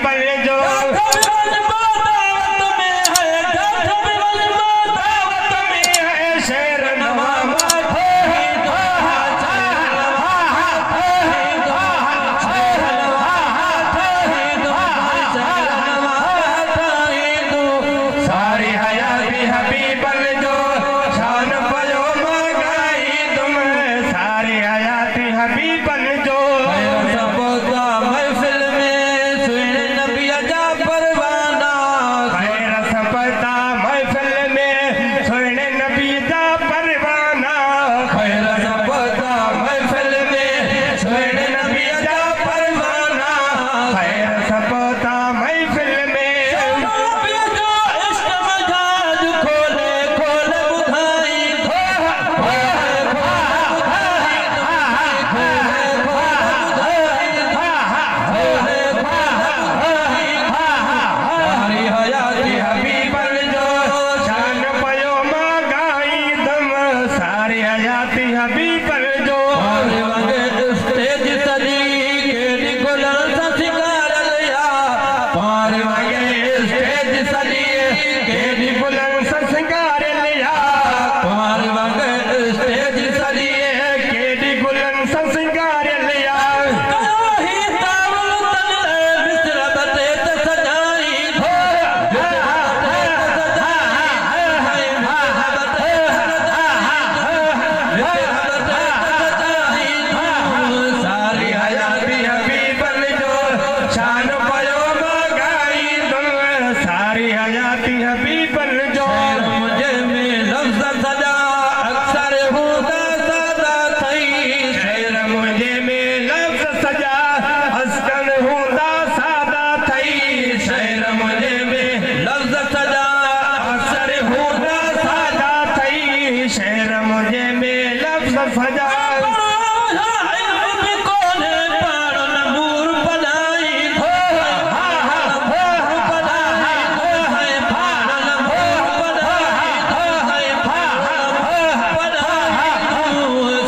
बल जो शेर सारी हयाती हबीबल जो शान पयो मगाई तुम सारी हयाती हबीबल जो महफिल में सुने नबी जा परवाना खैर सपता महफिल में सुने नबी जा परवाना खैर सपता महफिल में सुने नबी जा परवाना खैर सपता महफिल में खोले खोले बुधाई सारी हयाती हबीबल जो शान पयो मगाई तुम सारी हयाती हबीबल जो स्टेज सजी के निकोलन सा शिकार लिया पार वागे स्टेज सजी के बुलंद संस्कार लिया पार वागे स्टेज सजी के बुलंद संस्कार लिया ही तावल तले मिस्र बते त सजाई सारी हयाती हबीबल जो शान पयो मगाई तुम सारी हयाती हबीबल जो मुझे में लफ्ज सजा अक्सर होता सादा थई शेर मुझे में लफ्ज सजा अस्कर होता सादा थई शेर मुझे में लफ्ज सजा अक्सर होता सादा थई शेर मुझे में लफ्ज सजा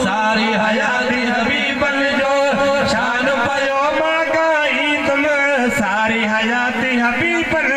सारी हयाती हबीबल जो शान पयो मगाई तुम सारी हयाती हबीबल